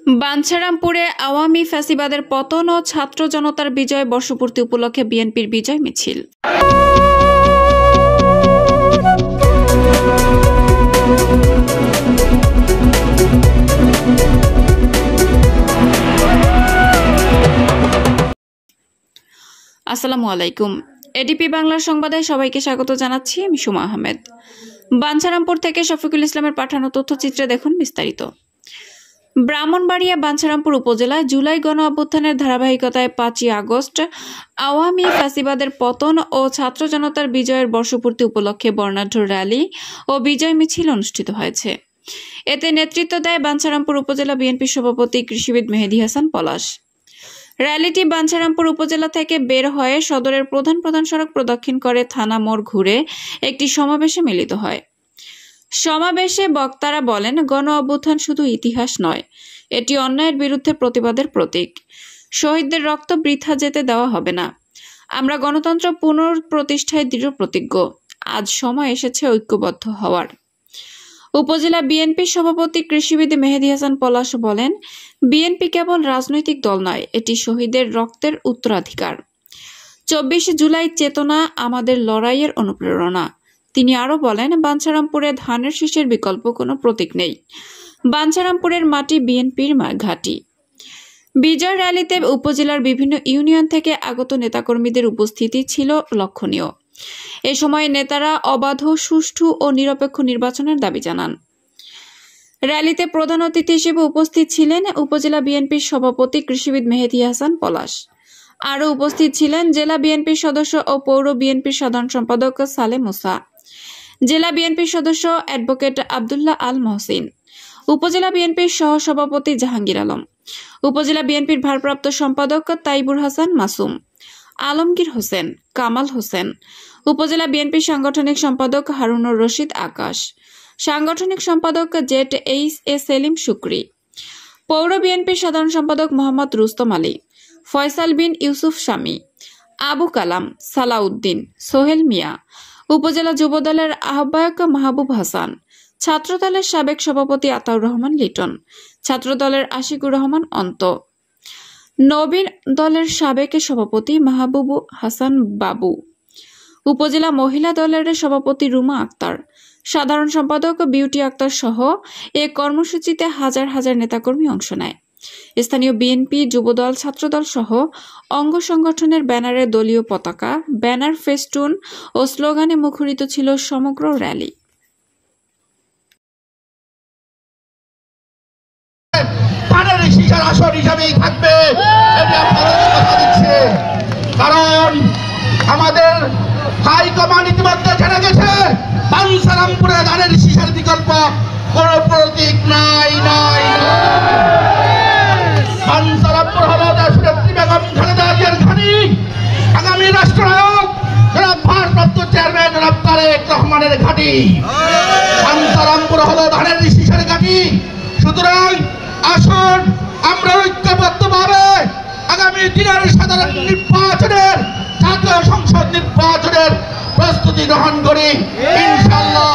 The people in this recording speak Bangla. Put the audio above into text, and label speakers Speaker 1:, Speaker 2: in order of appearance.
Speaker 1: বাঞ্ছারামপুরে আওয়ামী ফ্যাসিবাদের পতন ও ছাত্র জনতার বিজয় বর্ষপূর্তি উপলক্ষে বিএনপির বিজয় মিছিল। আসসালামু আলাইকুম। এডিপি বাংলার সংবাদে সবাইকে স্বাগত জানাচ্ছি। আমি সুমা আহমেদ। বাঞ্ছারামপুর থেকে শফিকুল ইসলামের পাঠানো তথ্যচিত্রে দেখুন বিস্তারিত। ব্রাহ্মণবাড়িয়া বাঞ্ছারামপুর উপজেলায় জুলাই গণ অভ্যুত্থানের ধারাবাহিকতায় 5ই আগস্ট আওয়ামী ফ্যাসিবাদের পতন ও ছাত্র জনতার বিজয়ের বর্ষপূর্তি উপলক্ষে বর্ণাঢ্য র্যালি ও বিজয় মিছিল অনুষ্ঠিত হয়েছে। এতে নেতৃত্ব দেয় বাঞ্ছারামপুর উপজেলা বিএনপির সভাপতি কৃষিবিদ মেহেদী হাসান পলাশ। র্যালিটি বাঞ্ছারামপুর উপজেলা থেকে বের হয়ে সদরের প্রধান সড়ক প্রদক্ষিণ করে থানা মোড় ঘুরে একটি সমাবেশে মিলিত হয়। সমাবেশে বক্তারা বলেন, গণ অভ্যুত্থান শুধু ইতিহাস নয়, এটি অন্যায়ের বিরুদ্ধে প্রতিবাদের প্রতীক। শহীদদের রক্ত বৃথা যেতে দেওয়া হবে না। আমরা গণতন্ত্র পুনঃপ্রতিষ্ঠায় দৃঢ় প্রতিজ্ঞ। আজ সময় এসেছে ঐক্যবদ্ধ হওয়ার। উপজেলা বিএনপির সভাপতি কৃষিবিদ মেহেদী হাসান পলাশ বলেন, বিএনপি কেবল রাজনৈতিক দল নয়, এটি শহীদের রক্তের উত্তরাধিকার। 24 জুলাই চেতনা আমাদের লড়াইয়ের অনুপ্রেরণা। তিনি আরো বলেন, বাঞ্ছারামপুরে ধানের শীষের বিকল্প কোনো প্রতীক নেই। বাঞ্ছারামপুরের মাটি বিএনপির ঘাঁটি। বিজয় র্যালিতে উপজেলার বিভিন্ন ইউনিয়ন থেকে আগত নেতাকর্মীদের উপস্থিতি ছিল লক্ষণীয়। এ সময় নেতারা অবাধ, সুষ্ঠু ও নিরপেক্ষ নির্বাচনের দাবি জানান। র্যালিতে প্রধান অতিথি হিসেবে উপস্থিত ছিলেন উপজেলা বিএনপির সভাপতি কৃষিবিদ মেহেদী হাসান পলাশ। আরও উপস্থিত ছিলেন জেলা বিএনপির সদস্য ও পৌর বিএনপির সাধারণ সম্পাদক সালে মুসা, জেলা বিএনপির সদস্য অ্যাডভোকেট আব্দুল্লাহ আল মহসিন, উপজেলা বিএনপির সহসভাপতি জাহাঙ্গীর আলম, উপজেলা বিএনপির ভারপ্রাপ্ত সম্পাদক তাইবুর হাসান মাসুম, আলমগীর হোসেন, কামাল হোসেন, উপজেলা বিএনপির সাংগঠনিক সম্পাদক হারুনুর রশিদ আকাশ, সাংগঠনিক সম্পাদক জেড.এইচ.এ সেলিম শুকরি, পৌর বিএনপির সাধারণ সম্পাদক মোহাম্মদ রুস্তম আলী, ফয়সাল বিন ইউসুফ শামী, আবু কালাম, সালাউদ্দিন, সোহেল মিয়া, উপজেলা যুবদলের আহ্বায়ক মাহবুব হাসান, ছাত্রদলের সাবেক সভাপতি আতাউর রহমান লিটন, ছাত্রদলের আশিকুর রহমান অন্ত, নবীন দলের সাবেক সভাপতি মাহবুব হাসান বাবু, উপজেলা মহিলা দলের সভাপতি রুমা আক্তার, সাধারণ সম্পাদক বিউটি আক্তার সহ এ কর্মসূচিতে হাজার হাজার নেতাকর্মী অংশ নেয়। স্থানীয় বিএনপি, যুবদল, ছাত্রদল সহ অঙ্গ সংগঠনের ব্যানারে দলীয় পতাকা, ব্যানার, ফেস্টুন ও স্লোগানে মুখরিত ছিল সমগ্র র্যালি।
Speaker 2: কারণ আমাদের হাইকমান্ড ইতিমধ্যে জেনে গেছে বাঞ্ছারামপুরে ধানের শীষের বিকল্প কোন প্রতীক নাই। বাঞ্ছারামপুর হল দেশনেত্রী বেগম খালেদা জিয়ার ঘাঁটি। আগামী রাষ্ট্রনায়ক জনাব ভারপ্রাপ্ত চেয়ারম্যান জনাব তারেক রহমানের ঘাঁটি। বাঞ্ছারামপুর হল ধানের শীষের ঘাঁটি। সুতরাং আসুন আমরা ঐক্যবদ্ধভাবে আগামী দিনের সাধারণ নির্বাচনের, জাতীয় সংসদ নির্বাচনের প্রস্তুতি গ্রহণ করি ইনশাআল্লাহ।